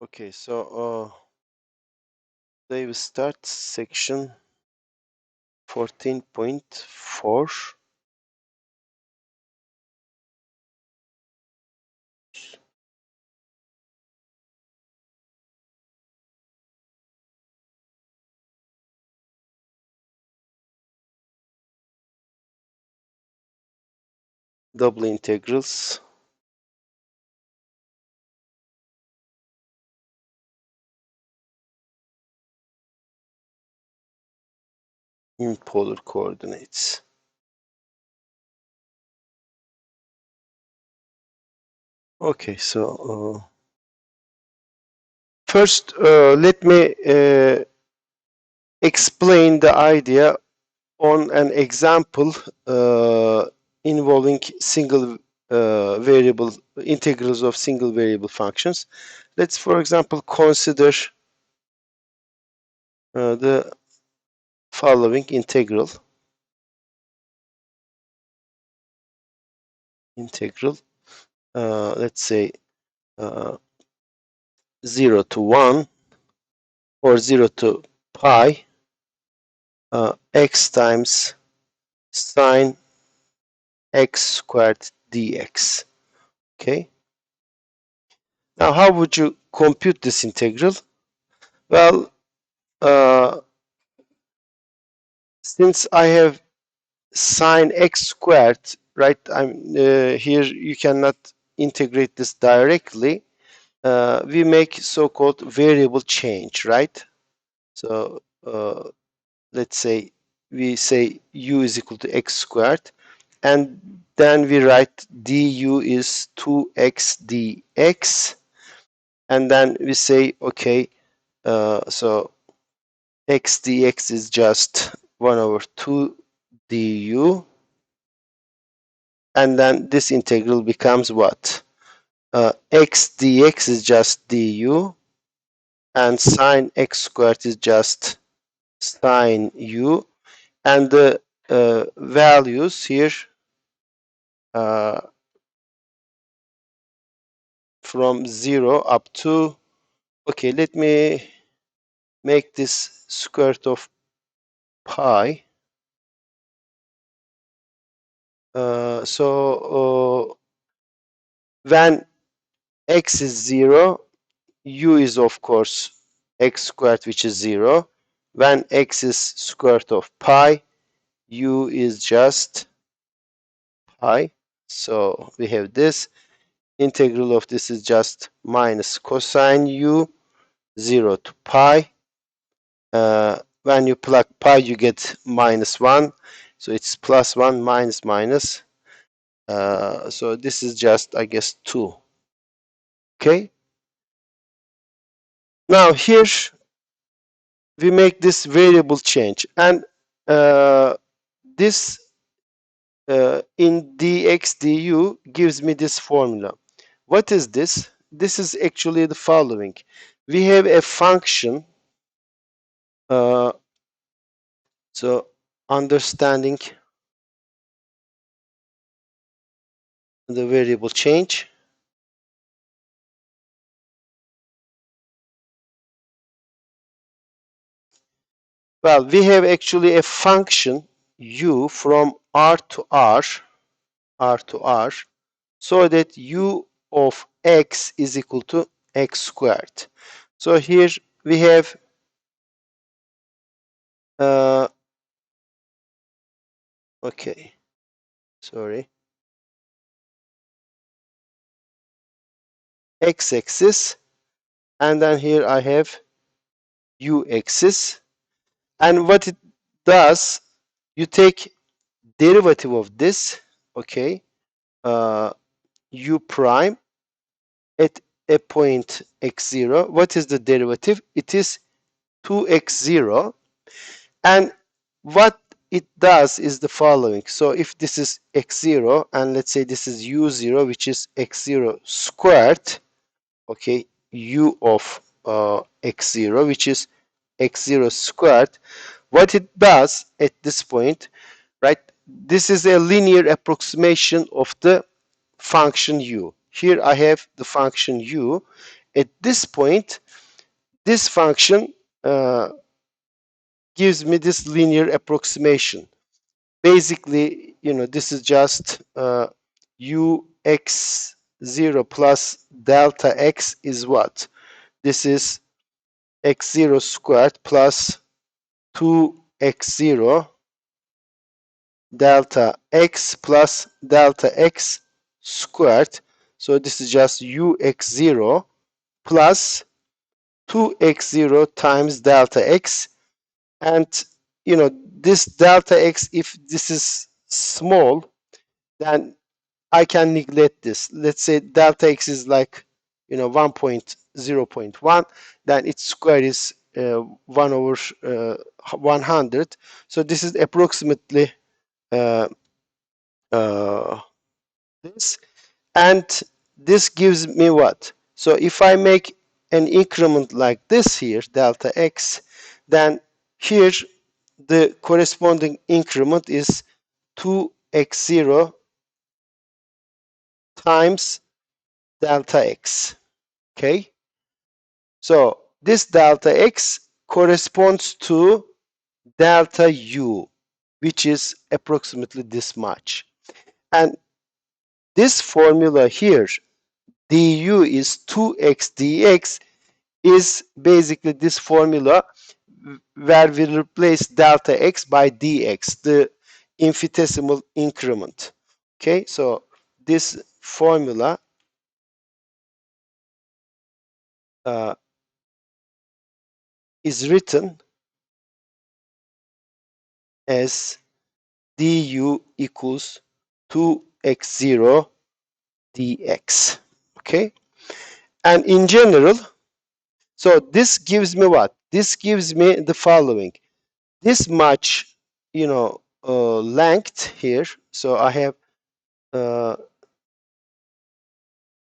Okay, so today we start section 14.4. Double integrals. In polar coordinates. Okay, so first let me explain the idea on an example involving single variable integrals of single variable functions. Let's, for example, consider the following integral. Let's say 0 to 1 or 0 to pi x times sine x squared dx. Okay. Now, how would you compute this integral? Well, since I have sine x squared, right? Here you cannot integrate this directly. We make so-called variable change, right? So let's say we say u is equal to x squared, and then we write du is 2x dx, and then we say okay, so x dx is just 1 over 2 du, and then this integral becomes what? X dx is just du, and sine x squared is just sine u, and the values here from 0 up to, okay, let me make this square root of pi. When x is 0, u is of course x squared, which is 0. When x is square root of pi, u is just pi. So we have this. Integral of this is just minus cosine u, 0 to pi. When you plug pi, you get minus 1. So it's plus 1 minus minus. So this is just, I guess, 2. Okay. Now here we make this variable change, and this in dx du gives me this formula. What is this? This is actually the following. We have a function. So understanding the variable change. Well, we have actually a function u from r to r, so that u of x is equal to x squared. So here we have okay, sorry, x-axis, and then here I have u-axis, and what it does, you take derivative of this, okay, u prime at a point x0. What is the derivative? It is 2x0, and what it does is the following. So if this is x0, and let's say this is u0, which is x0 squared, okay, u of x0, which is x0 squared, what it does at this point, right? This is a linear approximation of the function u. Here I have the function u, at this point, this function gives me this linear approximation. Basically, this is just ux0 plus delta x is what? This is x0 squared plus 2x0 delta x plus delta x squared. So this is just ux0 plus 2x0 times delta x. And this delta x, if this is small, then I can neglect this. Let's say delta x is like 1.0.1, then its square is 1 over 100. So this is approximately uh, uh, this, and this gives me what? So if I make an increment like this here, delta x, then here the corresponding increment is 2x0 times delta x. Okay, so this delta x corresponds to delta u, which is approximately this much. And this formula here, du is 2x dx, is basically this formula where we replace delta x by dx, the infinitesimal increment. Okay, so this formula is written as du equals 2x0 dx. Okay, and in general, so this gives me what? This gives me the following. This much, length here. So I have uh,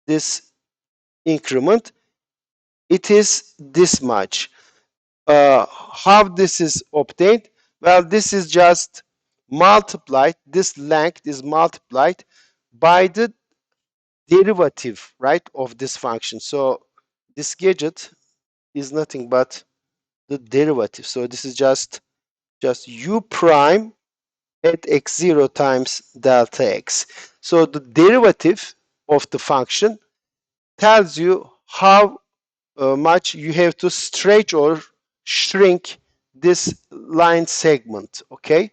this increment. It is this much. How this is obtained? Well, this is just multiplied. This length is multiplied by the derivative, right, of this function. So this gadget is nothing but the derivative. So this is just u prime at x0 times delta x. So the derivative of the function tells you how much you have to stretch or shrink this line segment, okay?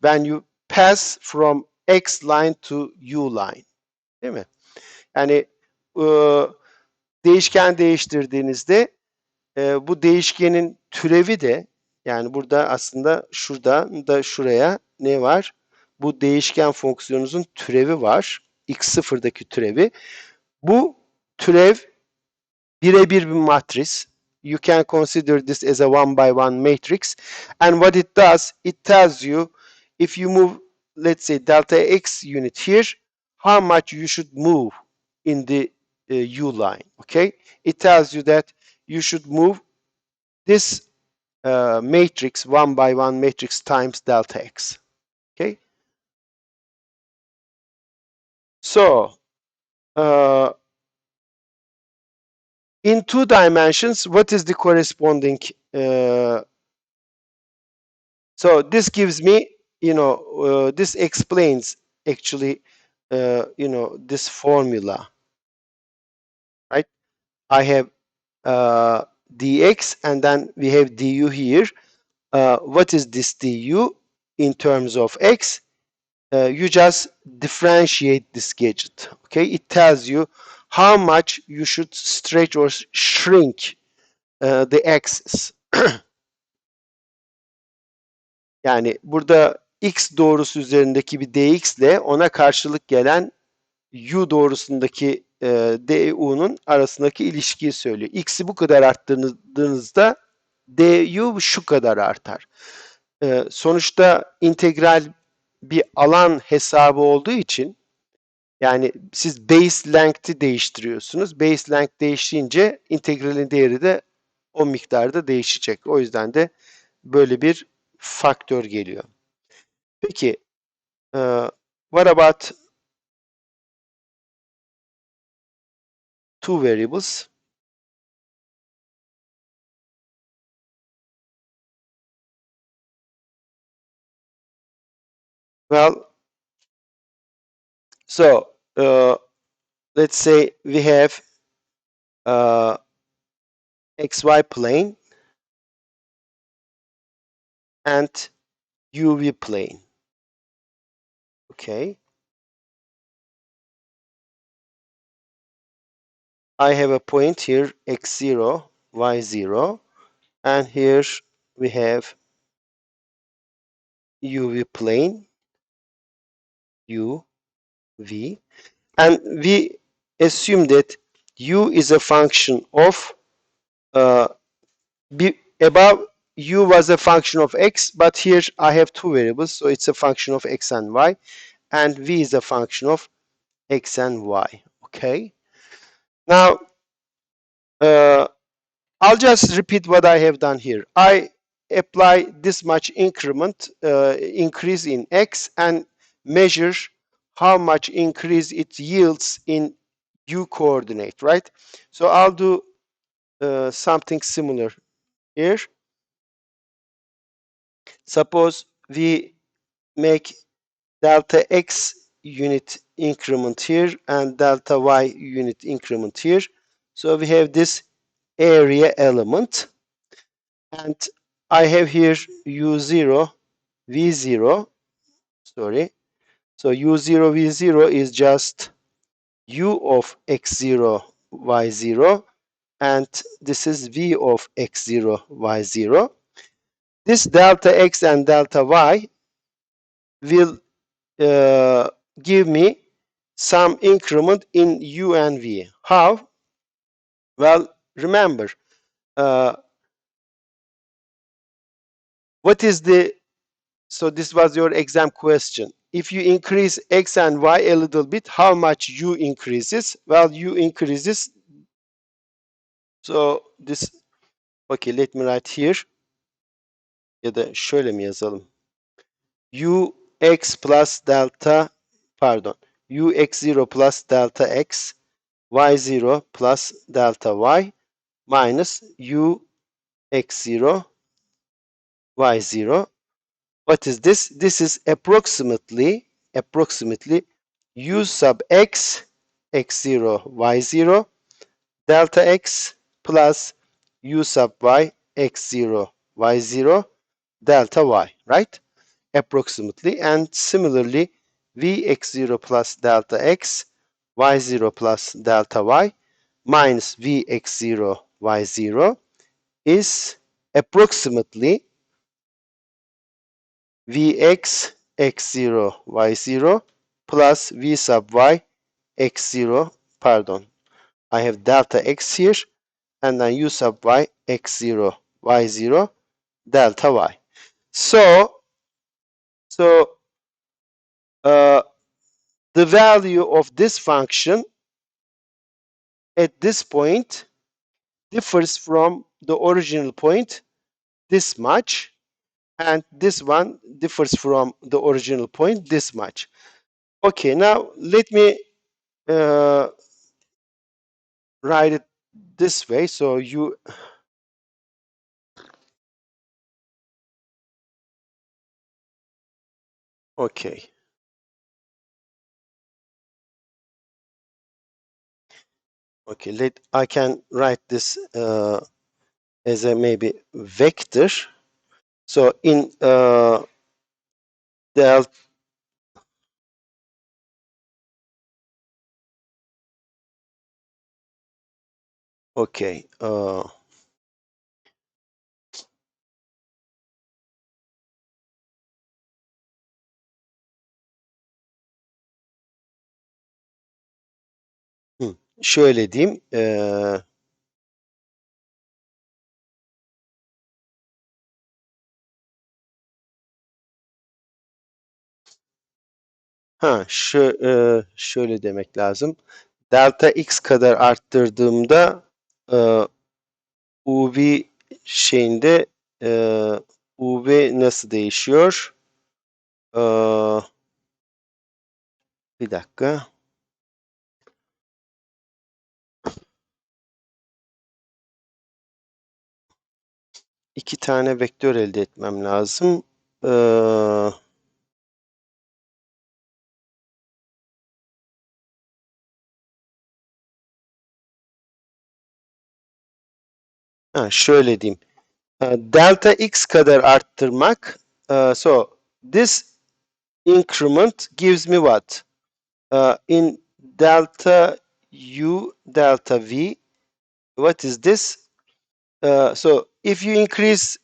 When you pass from x line to u line, değil mi? Yani e, değişken değiştirdiğinizde bu değişkenin türevi de, yani burada aslında şurada da şuraya ne var? Bu değişken fonksiyonunuzun türevi var. X0'daki türevi. Bu türev birebir bir matris. You can consider this as a one by one matrix. And what it does, it tells you if you move, let's say delta x unit here, how much you should move in the u line. Okay, it tells you that you should move this matrix one by one matrix times delta x. Okay, so in 2 dimensions, what is the corresponding so this gives me, this explains actually, this formula, right? I have dx and then we have du here. What is this du in terms of x? You just differentiate this gadget, okay? It tells you how much you should stretch or shrink the axis. Yani burada x doğrusu üzerindeki bir dx ile ona karşılık gelen u doğrusundaki du'nun arasındaki ilişkiyi söylüyor. X'i bu kadar arttırdığınızda du şu kadar artar. Sonuçta integral bir alan hesabı olduğu için, yani siz base length'i değiştiriyorsunuz. Base length değişince integralin değeri de o miktarda değişecek. O yüzden de böyle bir faktör geliyor. Peki, what about two variables? Well, so let's say we have uh, xy plane and uv plane. Okay, I have a point here x0, y0, and here we have uv plane, uv, and we assume that u is a function of uh, above u was a function of x, but here I have two variables, so it's a function of x and y, and v is a function of x and y. Okay, now uh, I'll just repeat what I have done here. I apply this much increase in x and measure how much increase it yields in u coordinate, right? So I'll do something similar here. Suppose we make delta x unit increment here and delta y unit increment here. So we have this area element, and I have here u0, v0, sorry. So u0, v0 is just u of x0, y0, and this is v of x0, y0. This delta x and delta y will give me some increment in u and v. How? Well, remember, uh, what is the, so this was your exam question. If you increase x and y a little bit, how much u increases? Well, u increases. So this, okay, let me write here. Ya da şöyle mi yazalım? U x plus delta, pardon, u x0 plus delta x, y0 plus delta y minus u x0, y0. What is this? This is approximately u sub x, x0, y0, delta x plus u sub y, x0, y0, delta y, right? Approximately. And similarly, v x0 plus delta x, y0 plus delta y minus v x0, y0 is approximately Vx x0 y0 plus v sub y x0, pardon, I have delta x here, and then u sub y x0 y0 delta y. So uh, the value of this function at this point differs from the original point this much, and this one differs from the original point this much. Okay, now let me uh, write it this way. So you, okay, okay, I can write this as a maybe vector. So in del, okay, şöyle diyeyim, şöyle demek lazım. Delta x kadar arttırdığımda UV şeyinde e, UV nasıl değişiyor? E, bir dakika. İki tane vektör elde etmem lazım. Şöyle diyeyim. Delta x kadar arttırmak. So this increment gives me what? In delta u delta v, what is this? So if you increase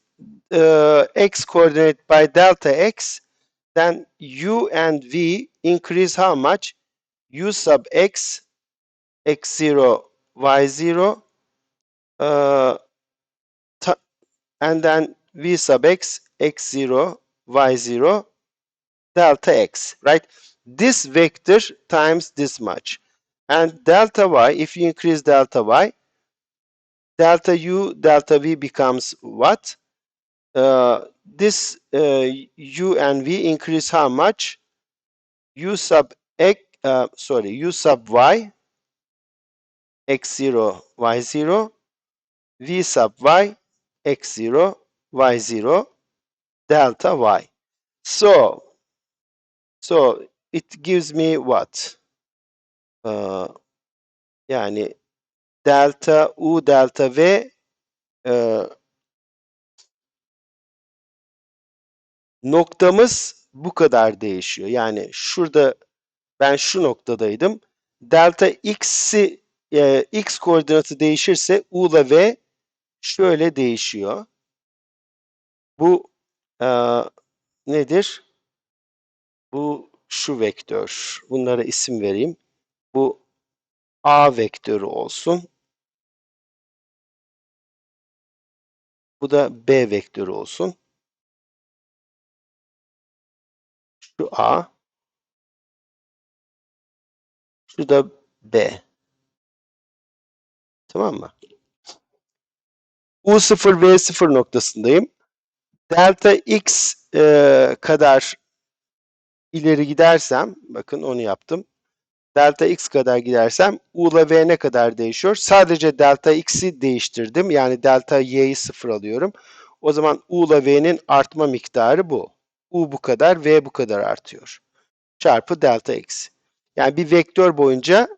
x coordinate by delta x, then u and v increase how much? U sub x, x0, y0, uh, and then v sub x, x0, y0, delta x, right? This vector times this much. And delta y, if you increase delta y, delta u, delta v becomes what? This u and v increase how much? U sub x, u sub y, x0, y0, v sub y, x0, y0, delta y. So it gives me what? Yani delta u delta v noktamız bu kadar değişiyor. Yani şurada ben şu noktadaydım. Delta x'i x koordinatı değişirse u ile v şöyle değişiyor. Bu e, nedir? Bu şu vektör. Bunlara isim vereyim. Bu a vektörü olsun. Bu da b vektörü olsun. Şu a. Şu da b. Tamam mı? U0 V0 noktasındayım. Delta x kadar ileri gidersem, bakın onu yaptım. Delta x kadar gidersem u ile v ne kadar değişiyor? Sadece delta x'i değiştirdim. Yani delta y'yi 0 alıyorum. O zaman u ile v'nin artma miktarı bu. U bu kadar, v bu kadar artıyor. Çarpı delta x. Yani bir vektör boyunca,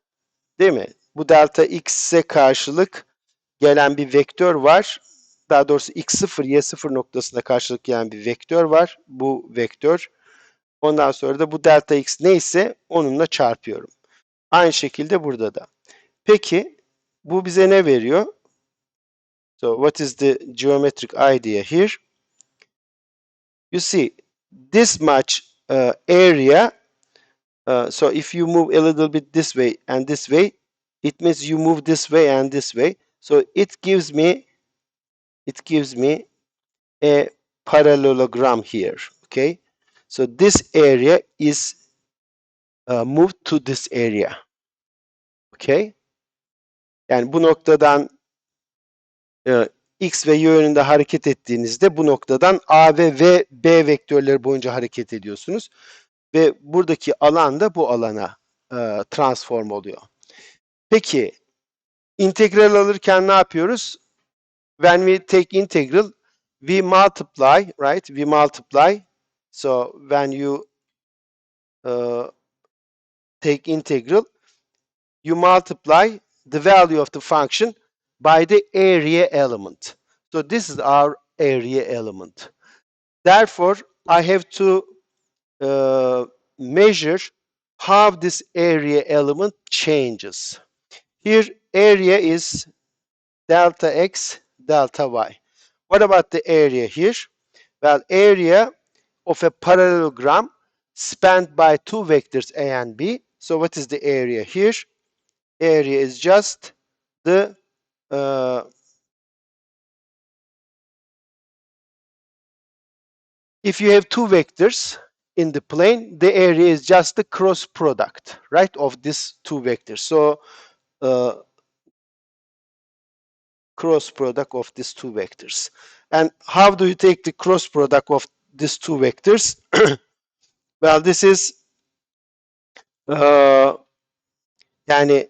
değil mi? Bu delta x'e karşılık gelen bir vektör var. Daha doğrusu x0, y0 noktasında karşılık gelen bir vektör var. Bu vektör. Ondan sonra da bu delta x neyse onunla çarpıyorum. Aynı şekilde burada da. Peki bu bize ne veriyor? So what is the geometric idea here? You see this much area. So if you move a little bit this way and this way, it means you move this way and this way. So it gives me a parallelogram here. Okay. So this area is moved to this area. Okay. Yani bu noktadan x ve y yönünde hareket ettiğinizde bu noktadan a ve b vektörleri boyunca hareket ediyorsunuz. Ve buradaki alan da bu alana transform oluyor. Peki integral alırken ne yapıyoruz? When we take integral, we multiply, right? We multiply. So when you take integral, you multiply the value of the function by the area element. So this is our area element. Therefore, I have to measure how this area element changes. Here, area is delta x, delta y. What about the area here? Well, area of a parallelogram spanned by two vectors a and b. So what is the area here? Area is just the if you have two vectors in the plane, the area is just the cross product, right, of these two vectors. So cross product of these two vectors. And how do you take the cross product of these two vectors? Well, this is yani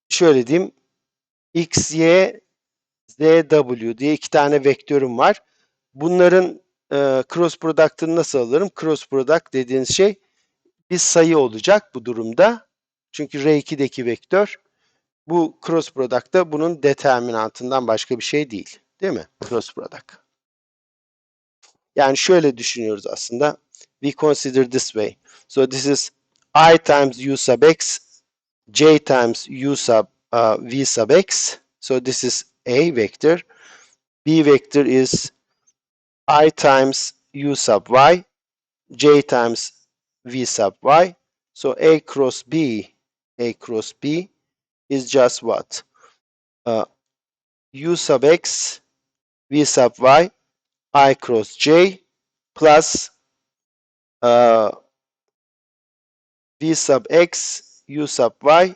şöyle diyeyim, x, y, z, w diye iki tane vektörüm var. Bunların cross product'ını nasıl alırım? Cross product dediğiniz şey bir sayı olacak bu durumda. Çünkü R2'deki vektör. Bu cross product da bunun determinantından başka bir şey değil. Değil mi? Cross product. Yani şöyle düşünüyoruz aslında. We consider this way. So this is I times U sub x, J times U sub V sub x. So this is A vector. B vector is I times U sub y, J times V sub y. So A cross B is just what? U sub x, V sub y, I cross J plus uh, V sub x, U sub y,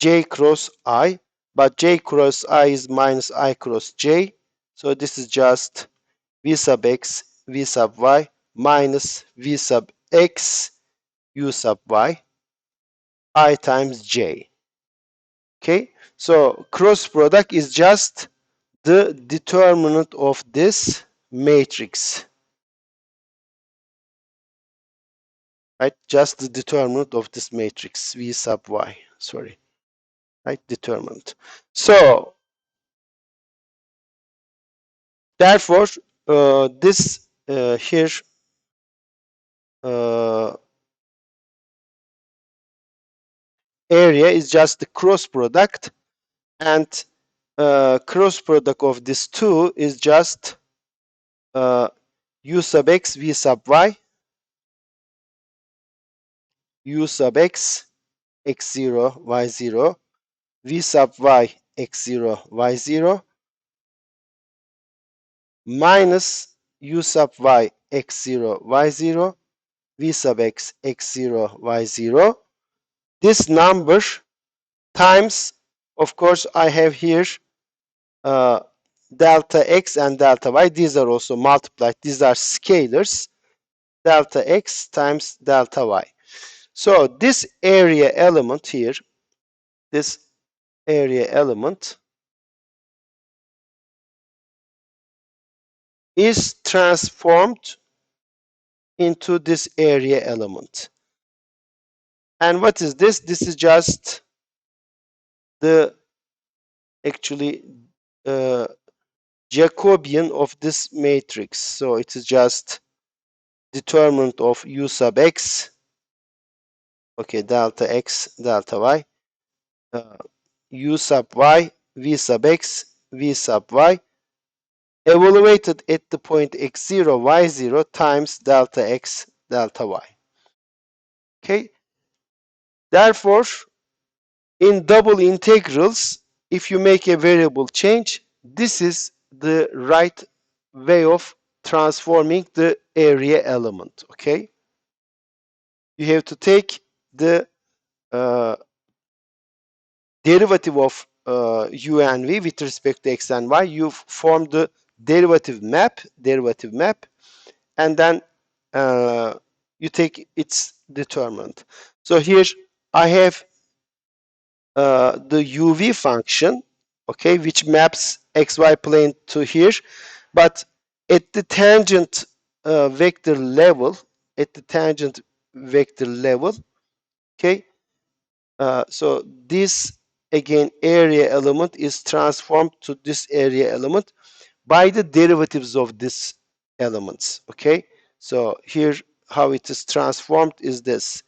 J cross I. But J cross I is minus I cross J. So this is just V sub x, V sub y minus V sub x, U sub y, I times J. Okay, so cross product is just the determinant of this matrix, right? Just the determinant of this matrix, V sub y, sorry, right? Determinant. So, therefore, this here uh, area is just the cross product, and cross product of this two is just U sub x, V sub y, U sub x, x0, y0, V sub y, x0, y0, minus U sub y, x0, y0, V sub x, x0, y0. This number times, of course, I have here uh, delta x and delta y. These are also multiplied. These are scalars. Delta x times delta y. So this area element here, this area element is transformed into this area element. And what is this? This is just the actually uh, Jacobian of this matrix. So it is just determinant of U sub x, okay, delta x, delta y, U sub y, V sub x, V sub y, evaluated at the point x0, y0 times delta x, delta y. Okay. Therefore, in double integrals, if you make a variable change, this is the right way of transforming the area element. Okay. You have to take the derivative of u and v with respect to x and y. You form the derivative map, and then you take its determinant. So here I have the uv function, okay, which maps xy plane to here, but at the tangent vector level, okay, so this again area element is transformed to this area element by the derivatives of these elements. Okay, so here how it is transformed is this: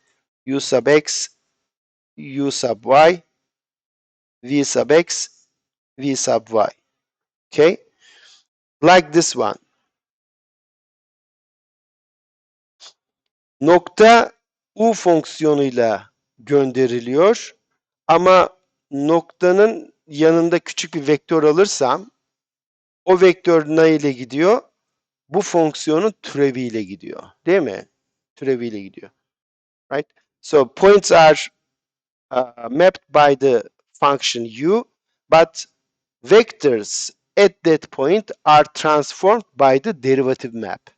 u sub x, u sub y, v sub x, v sub y. Okay, like this one. Nokta u fonksiyonuyla gönderiliyor. Ama noktanın yanında küçük bir vektör alırsam o vektör ne ile gidiyor? Bu fonksiyonun türeviyle gidiyor. Değil mi? Türeviyle gidiyor. Right? So points are mapped by the function u, but vectors at that point are transformed by the derivative map.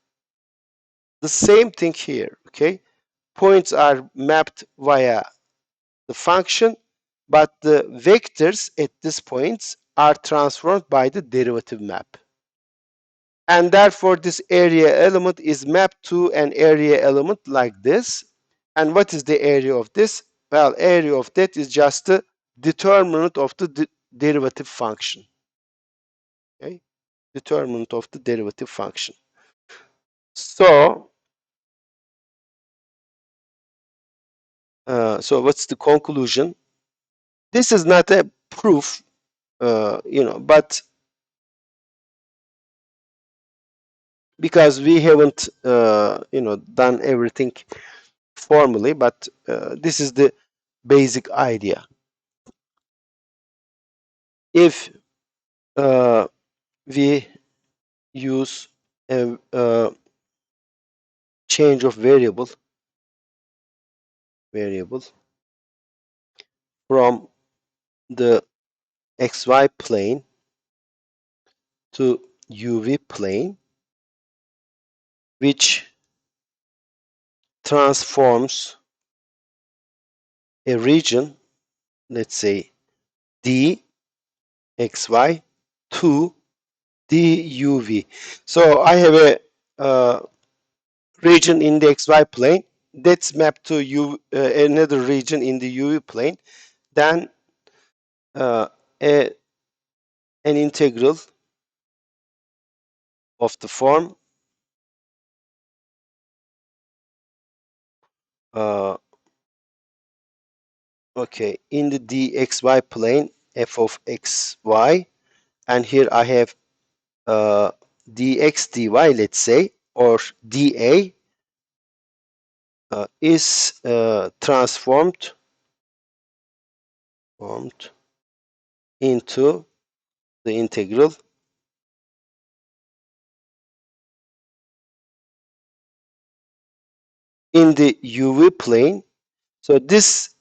The same thing here, okay? Points are mapped via the function, but the vectors at these points are transformed by the derivative map. And therefore, this area element is mapped to an area element like this. And what is the area of this? Well, area of that is just the determinant of the derivative function. Okay, determinant of the derivative function. So, so what's the conclusion? This is not a proof, but because we haven't, done everything formally, but this is the basic idea. If we use a change of variable from the xy plane to uv plane, which transforms a region, let's say d xy to duv. So I have a region in the xy plane that's mapped to another region in the uv plane. Then uh, a, an integral of the form okay, in the dxy plane, f of xy, and here I have dx dy, let's say, or dA is transformed into the integral in the uv plane. So this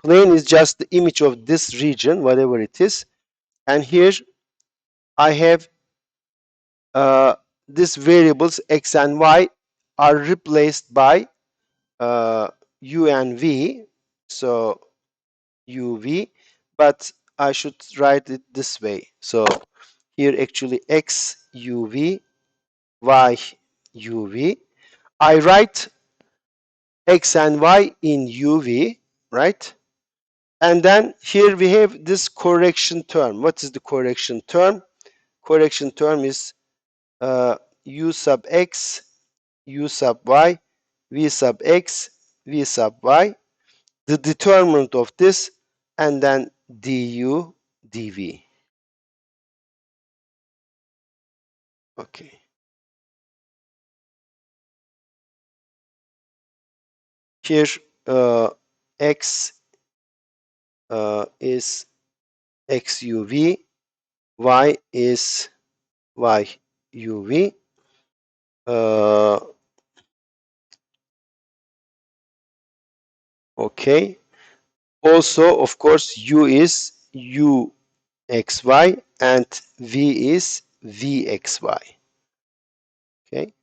plane is just the image of this region, whatever it is, and here I have these variables x and y are replaced by u and v, so uv, but I should write it this way. So here actually x uv, y uv. I write x and y in uv, right? And then here we have this correction term. What is the correction term? Correction term is u sub x, u sub y, v sub x, v sub y, the determinant of this, and then du dv. Okay. Here x is xuv, y is yuv. Okay. Also, of course, u is uxy and v is vxy. Okay.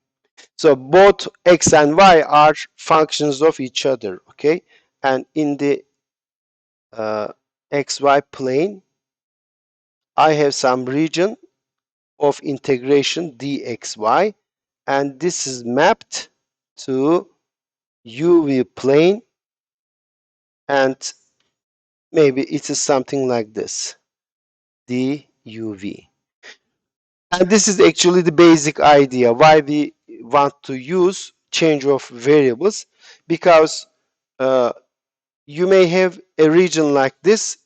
So both x and y are functions of each other. Okay. And in the xy plane, I have some region of integration dxy, and this is mapped to uv plane, and maybe it is something like this, duv. And this is actually the basic idea why we want to use change of variables, because you may have a region like this,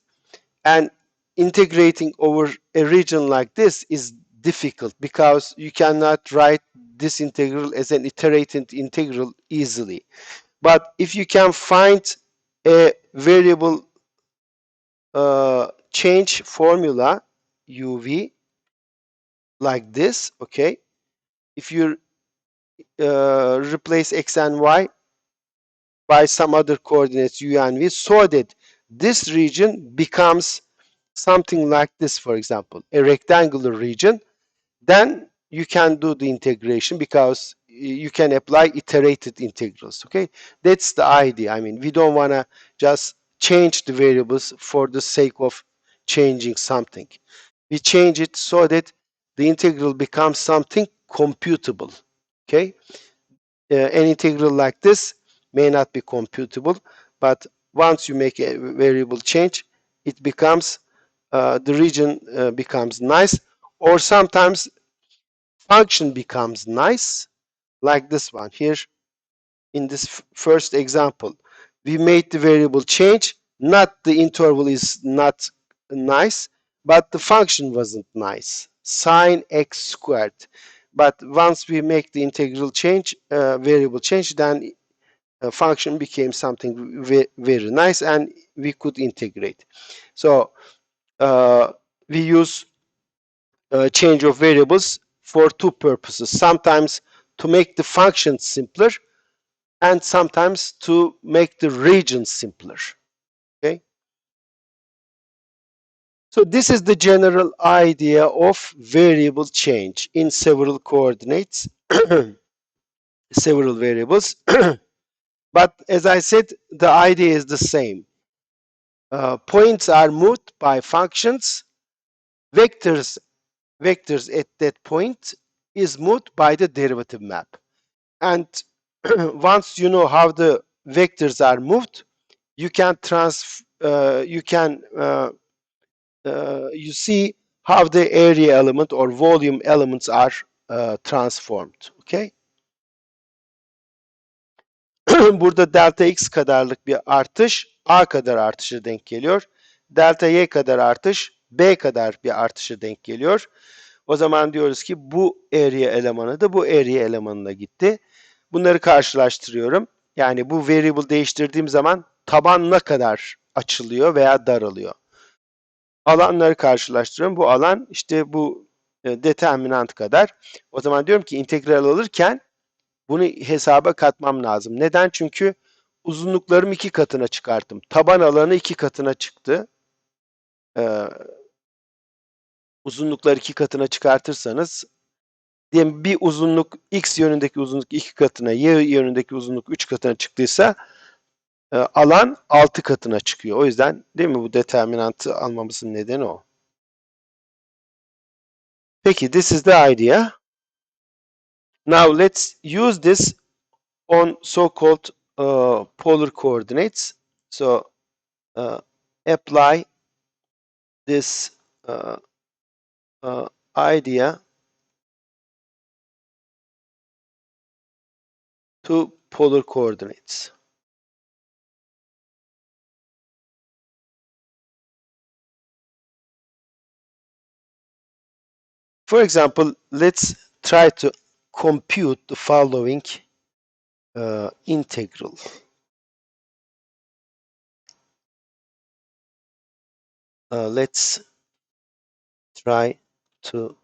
and integrating over a region like this is difficult because you cannot write this integral as an iterated integral easily. But if you can find a variable change formula uv like this, okay, if you replace x and y by some other coordinates u and v, so that this region becomes something like this, for example, a rectangular region, then you can do the integration because you can apply iterated integrals. Okay, that's the idea. I mean, we don't want to just change the variables for the sake of changing something. We change it so that the integral becomes something computable. Okay, an integral like this may not be computable, but once you make a variable change, it becomes the region becomes nice. Or sometimes function becomes nice, like this one here. In this first example, we made the variable change. Not the interval is not nice, but the function wasn't nice. Sine x squared. But once we make the integral change, variable change, then function became something very nice, and we could integrate. So we use change of variables for two purposes. Sometimes to make the function simpler, and sometimes to make the region simpler. Okay. So this is the general idea of variable change in several coordinates, several variables. But as I said, the idea is the same. Points are moved by functions. Vectors, vectors at that point is moved by the derivative map. And once you know how the vectors are moved, you can you see how the area element or volume elements are transformed. Okay. Burada delta x kadarlık bir artış a kadar artışa denk geliyor. Delta y kadar artış b kadar bir artışa denk geliyor. O zaman diyoruz ki bu area elemanı da bu area elemanına gitti. Bunları karşılaştırıyorum. Yani bu variable değiştirdiğim zaman taban ne kadar açılıyor veya daralıyor. Alanları karşılaştırıyorum. Bu alan işte bu determinant kadar. O zaman diyorum ki integral alırken bunu hesaba katmam lazım. Neden? Çünkü uzunluklarım 2 katına çıkarttım. Taban alanı 2 katına çıktı. Ee, uzunlukları 2 katına çıkartırsanız diyelim bir uzunluk x yönündeki uzunluk 2 katına, y yönündeki uzunluk 3 katına çıktıysa alan 6 katına çıkıyor. O yüzden değil mi bu determinantı almamızın nedeni o. Peki, this is the idea. Now let's use this on so-called polar coordinates. So apply this idea to polar coordinates. For example, let's try to compute the following integral. Let's try to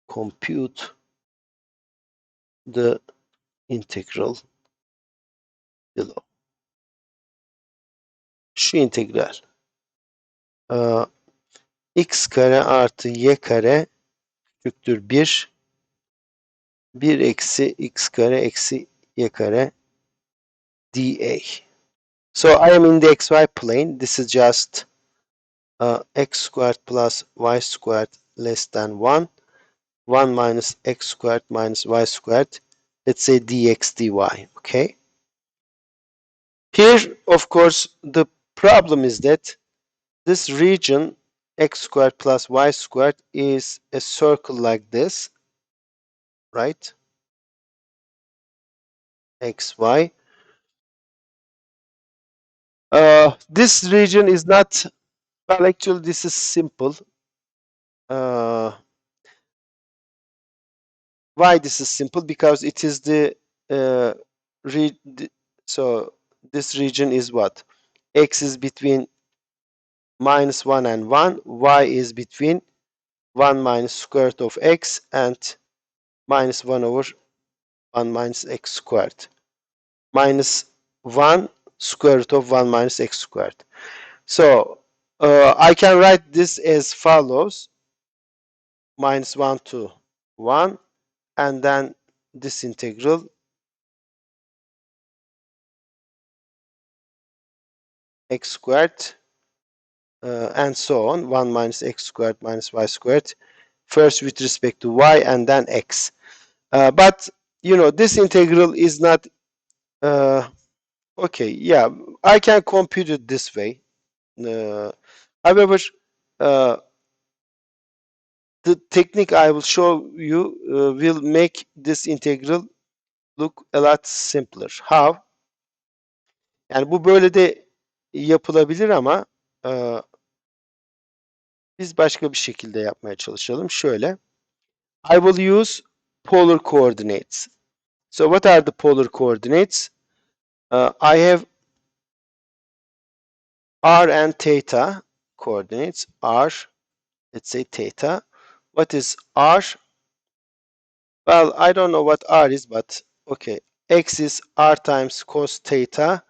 compute the integral below. Şu integral x kare artı y kare küçüktür 1 eksi x kare eksi y kare dA. So I am in the xy plane. This is just x squared plus y squared less than 1. 1 minus x squared minus y squared. Let's say dx dy. Okay. Here, of course, the problem is that this region x squared plus y squared is a circle like this, right? Xy. This region is not, well, actually, this is simple. Why this is simple? Because it is the so this region is what? X is between -1 and 1, y is between 1 minus square root of x and -1 over 1 minus x squared. -1 square root of 1 minus x squared. So I can write this as follows: -1 to 1, and then this integral x squared and so on, 1 minus x squared minus y squared, first with respect to y and then x. But you know, this integral is not okay. Yeah, I can compute it this way. However, the technique I will show you will make this integral look a lot simpler. How? Yani bu böyle de yapılabilir ama biz başka bir şekilde yapmaya çalışalım. Şöyle. I will use polar coordinates. So what are the polar coordinates? I have r and theta coordinates. R, let's say theta. What is r? Well, I don't know what r is, but okay. X is r times cos theta.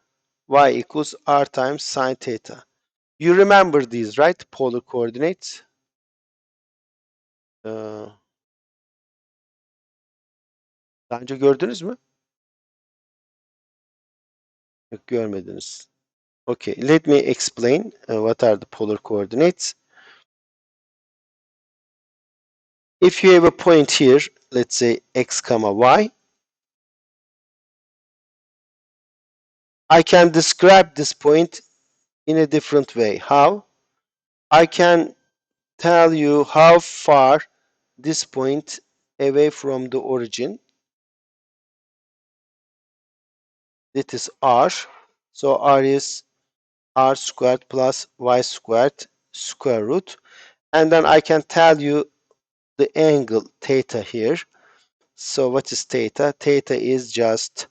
Y equals r times sin theta. You remember these, right? Polar coordinates. Daha önce gördünüz mü? Yok, görmediniz. Okay, let me explain what are the polar coordinates. If you have a point here, let's say x comma y, I can describe this point in a different way. How? I can tell you how far this point away from the origin. That is r. So r is r squared plus y squared square root. And then I can tell you the angle theta here. So what is theta? Theta is just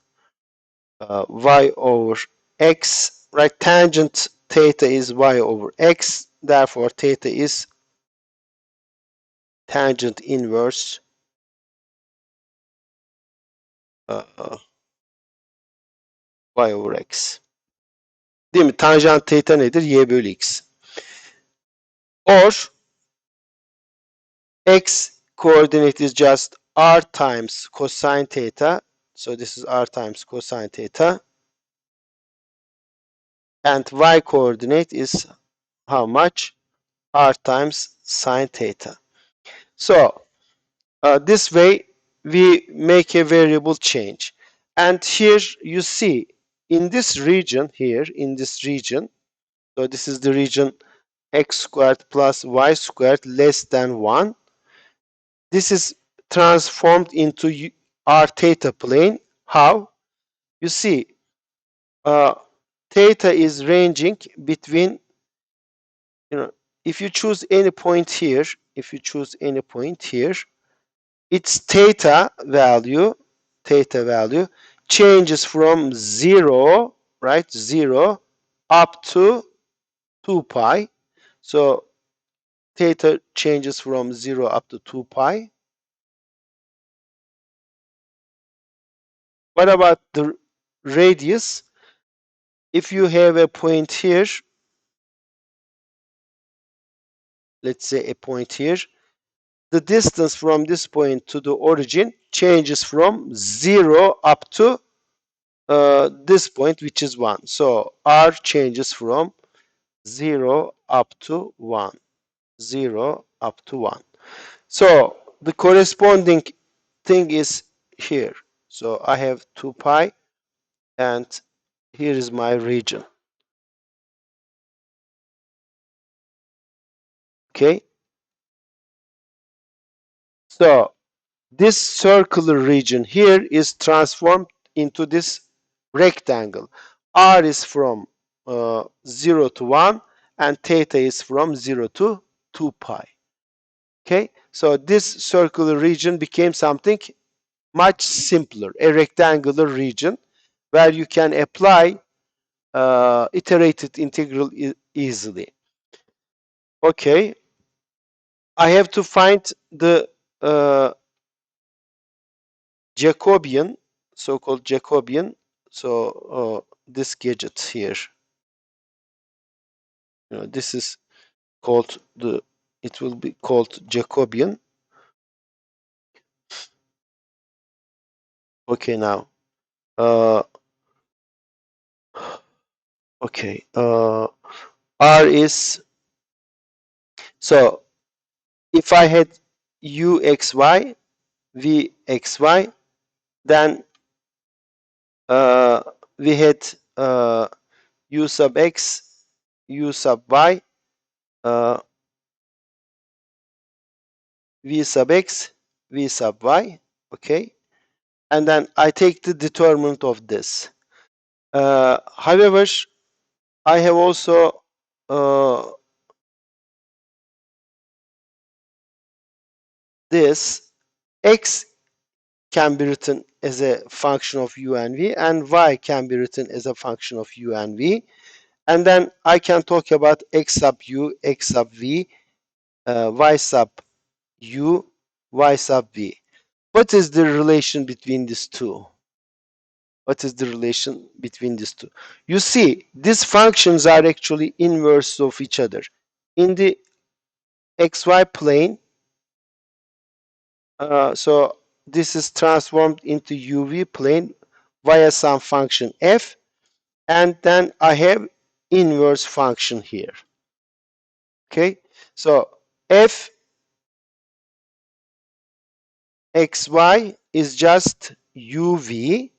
y over x, right? Tangent theta is y over x. Therefore, theta is tangent inverse y over x. Değil mi? Tanjant theta nedir? Y bölü x. Or x coordinate is just r times cosine theta. So this is r times cosine theta. And y coordinate is how much? R times sine theta. So this way we make a variable change. And here you see in this region here, in this region, so this is the region x squared plus y squared less than 1. This is transformed into r theta plane. How? You see, theta is ranging between, if you choose any point here, its theta value changes from 0, right? 0 up to 2 pi. So theta changes from 0 up to 2 pi. What about the radius? If you have a point here, let's say a point here, the distance from this point to the origin changes from 0 up to this point, which is 1. So r changes from 0 up to 1. 0 up to 1. So the corresponding thing is here. So I have 2 pi and here is my region. Okay. So this circular region here is transformed into this rectangle. R is from 0 to 1 and theta is from 0 to 2 pi. Okay, so this circular region became something much simpler, a rectangular region where you can apply iterated integral easily. Okay, I have to find the Jacobian, so-called Jacobian. So this gadget here, this is called it will be called Jacobian. Okay, now, okay, R is, so if I had uxy, vxy, then we had u sub x, u sub y, v sub x, v sub y, okay? And then I take the determinant of this. However, I have also this x can be written as a function of u and v, and y can be written as a function of u and v. And then I can talk about x sub u, x sub v, y sub u, y sub v. What is the relation between these two? What is the relation between these two? You see, these functions are actually inverse of each other. In the xy plane, so this is transformed into uv plane via some function f, and then I have inverse function here. Okay, so f xy is just uv,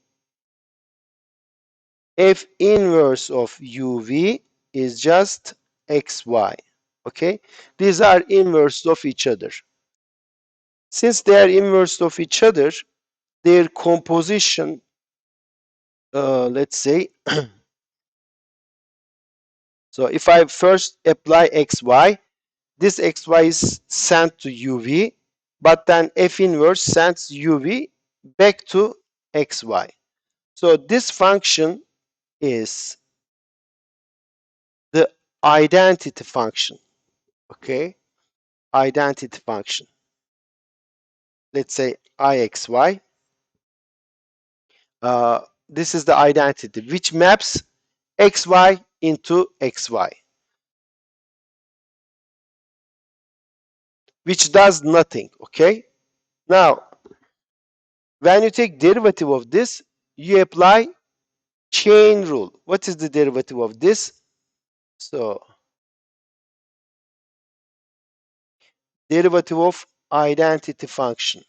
f inverse of uv is just xy. Okay, these are inverse of each other. Since they are inverse of each other, their composition, let's say, so if I first apply xy, this xy is sent to uv, but then f inverse sends uv back to xy. So this function is the identity function. Okay, identity function. Let's say ixy. This is the identity which maps xy into xy, which does nothing. Okay, now when you take derivative of this, you apply chain rule. What is the derivative of this? So derivative of identity function.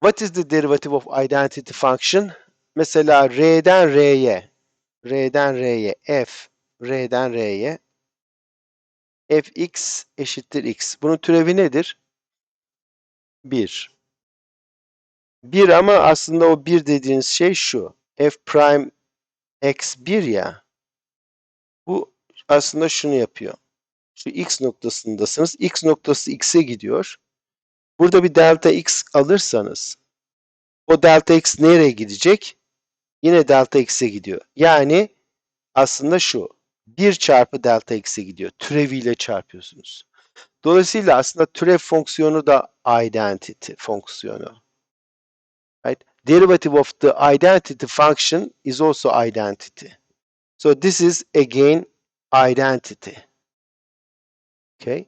What is the derivative of identity function? Mesela R'den R'ye, R'den R'ye, F, R'den R'ye, Fx eşittir x. Bunun türevi nedir? 1. 1 ama aslında o 1 dediğiniz şey şu. F prime x 1 ya. Bu aslında şunu yapıyor. Şu x noktasındasınız. X noktası x'e gidiyor. Burada bir delta x alırsanız o delta x nereye gidecek? Yine delta x'e gidiyor. Yani aslında şu. 1 çarpı delta x'e gidiyor. Türeviyle çarpıyorsunuz. Dolayısıyla aslında türev fonksiyonu da identity fonksiyonu. Right? Derivative of the identity function is also identity. So this is again identity. Okay?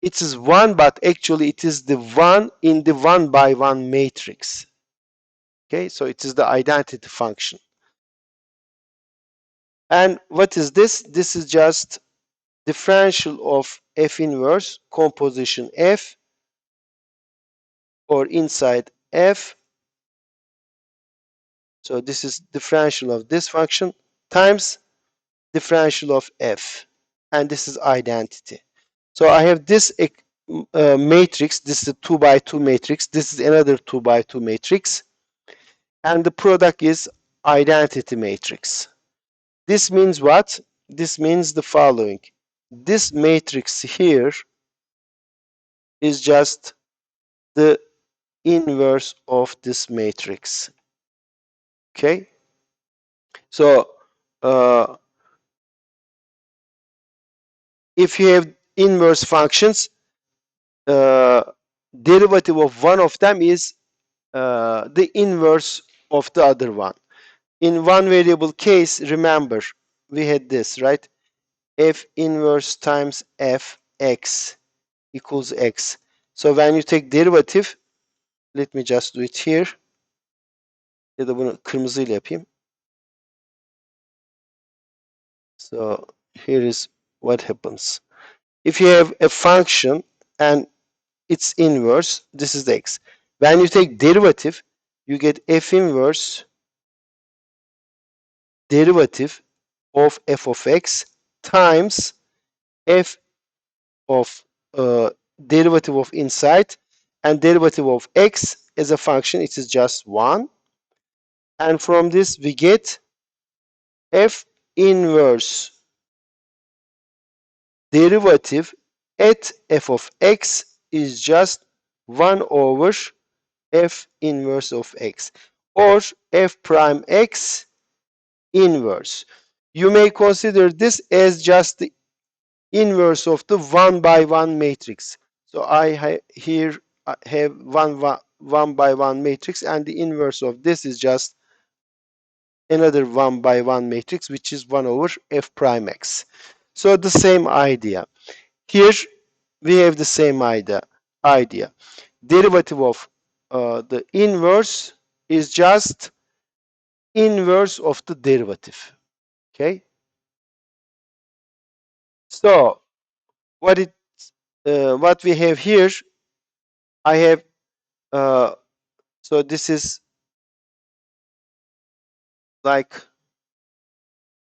It is one, but actually it is the one in the one by one matrix. Okay, so it is the identity function. And what is this? This is just differential of f inverse composition f, or inside f. So this is differential of this function times differential of f, and this is identity. So I have this matrix. This is a 2 by 2 matrix. This is another 2 by 2 matrix, and the product is identity matrix. This means what? This means the following. This matrix here is just the inverse of this matrix. Okay? So, if you have inverse functions, derivative of one of them is the inverse of the other one. In one variable case, remember, we had this, right? F inverse times fx equals x. So when you take derivative, let me just do it here. Ya da bunu kırmızıyla yapayım. So here is what happens. If you have a function and its inverse, this is the x. When you take derivative, you get f inverse derivative of f of x times f of derivative of inside and derivative of x as a function, it is just 1. And from this we get f inverse derivative at f of x is just 1 over f inverse of x, or f prime x inverse. You may consider this as just the inverse of the 1 by 1 matrix. So here I have 1 by 1 matrix, and the inverse of this is just another 1 by 1 matrix, which is 1 over f prime x. So the same idea. Here we have the same idea. Derivative of the inverse is just inverse of the derivative. Okay. So what we have here, I have so this is like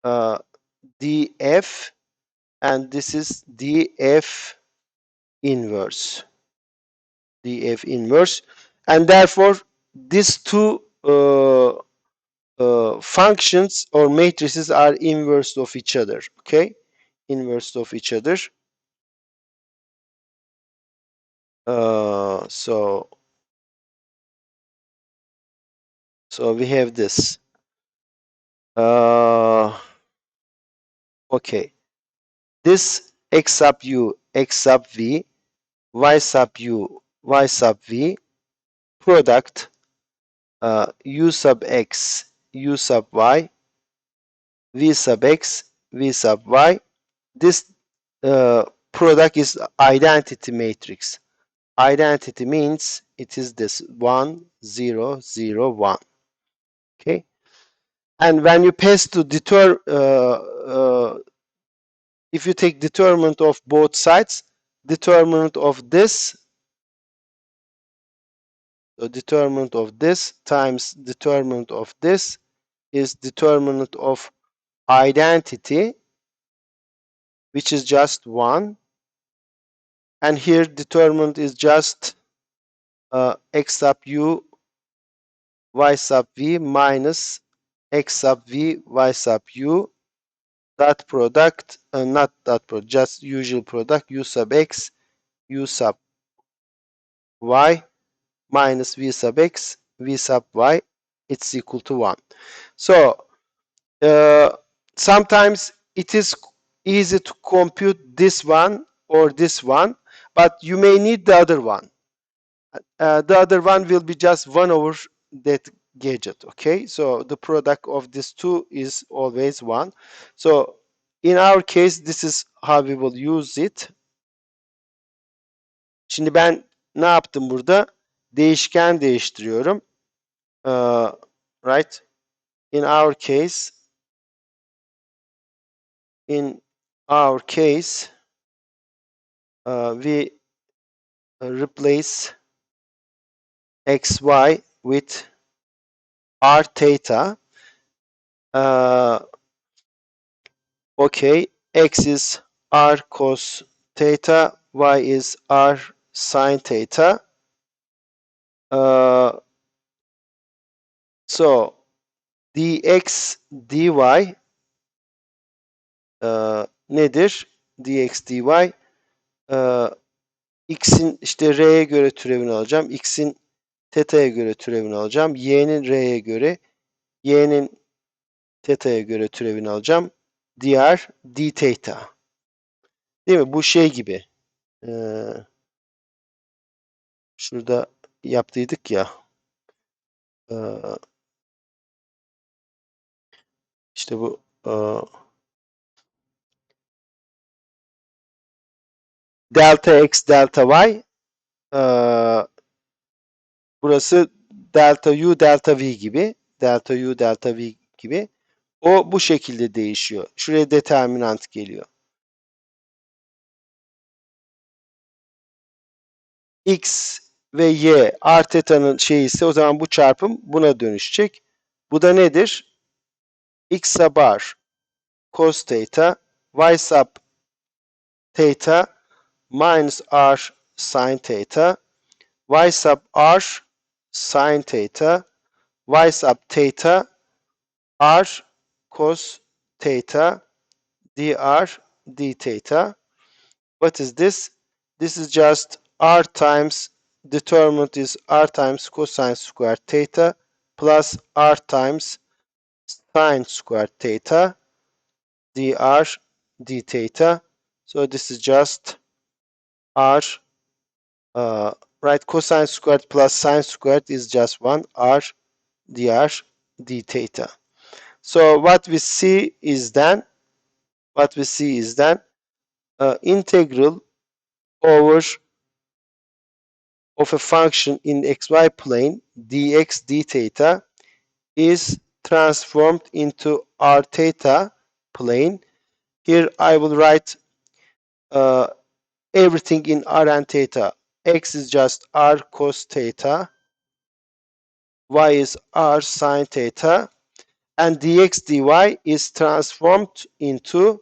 df, and this is df inverse, and therefore these two functions or matrices are inverse of each other. Okay, inverse of each other. So we have this. Okay, this x sub u, x sub v, y sub u, y sub v, product u sub x, u sub y, v sub x, v sub y. This product is identity matrix. Identity means it is this 1, 0, 0, 1. Okay, and when you pass to if you take determinant of both sides, determinant of this, so determinant of this times determinant of this is determinant of identity, which is just 1, and here determinant is just x sub u, y sub v minus x sub v, y sub u, dot product, not dot product, just usual product, u sub x, u sub y minus v sub x, v sub y, it's equal to 1. So sometimes it is easy to compute this one or this one, but you may need the other one. The other one will be just 1 over that gadget. Okay, so the product of these two is always 1. So in our case, this is how we will use it. Şimdi ben ne yaptım burada? Değişken değiştiriyorum. Right? In our case, we replace xy with r theta. Okay, x is r cos theta, y is r sin theta. So dx dy nedir? Dx dy x'in işte r'ye göre türevini alacağım. X'in teta'ya göre türevini alacağım. Y'nin r'ye göre, y'nin teta'ya göre türevini alacağım. Diğer d theta. Değil mi? Bu şey gibi. Şurada yaptıydık ya. İşte bu delta x delta y, burası delta u delta v gibi, delta u delta v gibi. O bu şekilde değişiyor. Şuraya determinant geliyor. X ve y r teta'nın şeyi ise o zaman bu çarpım buna dönüşecek. Bu da nedir? X sub r cos theta, y sub theta minus r sine theta, y sub r sine theta, y sub theta r cos theta dr d theta. What is this? This is just r times, determinant is r times cosine squared theta plus r times sine squared theta dr d theta. So this is just r, uh, right, cosine squared plus sine squared is just 1 r dr d theta. So what we see is then, integral over of a function in xy plane dx d theta is transformed into r theta plane. Here I will write uh, everything in r and theta. X is just r cos theta, y is r sine theta, and dx dy is transformed into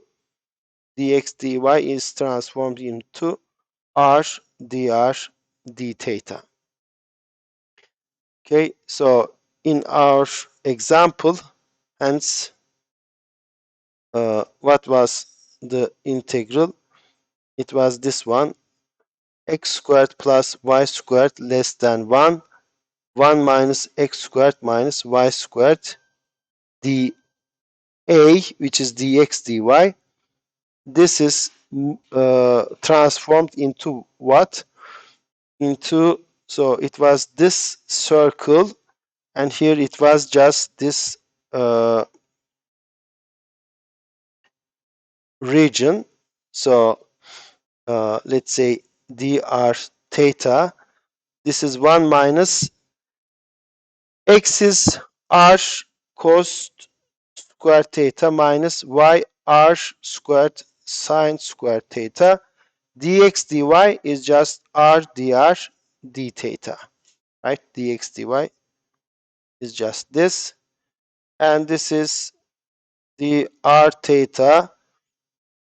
r dr d theta. Okay, so in our example, hence, what was the integral? It was this one, x squared plus y squared less than 1, 1 minus x squared minus y squared dA, which is dx dy. This is transformed into what? So it was this circle, and here it was just this region. So let's say dr theta, this is 1 minus x is r cos squared theta minus y r squared sine squared theta. Dx dy is just r dr d theta, right? Dx dy is just this, and this is the r theta.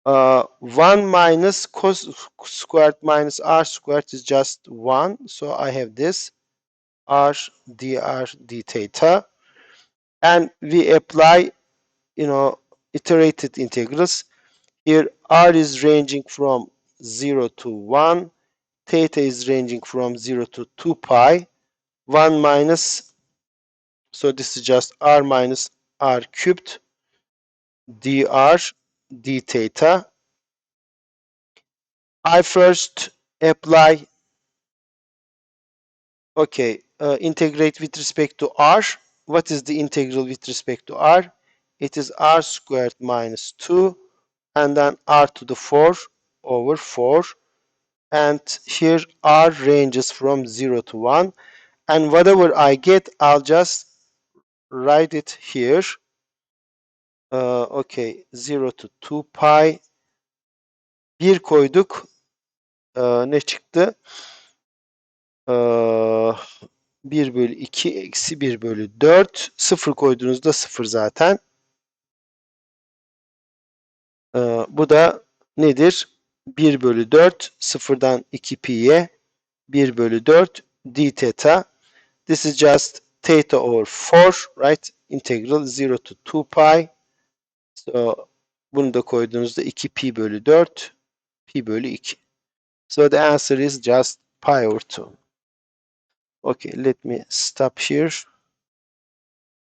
1 minus cos squared minus r squared is just 1, so I have this r dr d theta, and we apply, iterated integrals. Here r is ranging from 0 to 1, theta is ranging from 0 to 2 pi, 1 minus, so this is just r minus r cubed dr d theta. I first apply, okay, integrate with respect to r. What is the integral with respect to r? It is r squared minus 2 and then r to the 4 over 4, and here r ranges from 0 to 1, and whatever I get I'll just write it here. Okay, 0 to 2 pi, 1 koyduk, ne çıktı? 1 bölü 2 eksi 1 bölü 4, 0 koyduğunuzda 0 zaten. Bu da nedir? 1 bölü 4, 0'dan 2 pi'ye 1 bölü 4 d theta. This is just theta over 4, right? Integral 0 to 2 pi. So bunu da koyduğunuzda 2 pi bölü 4, pi bölü 2. So the answer is just pi over 2. Okay, let me stop here.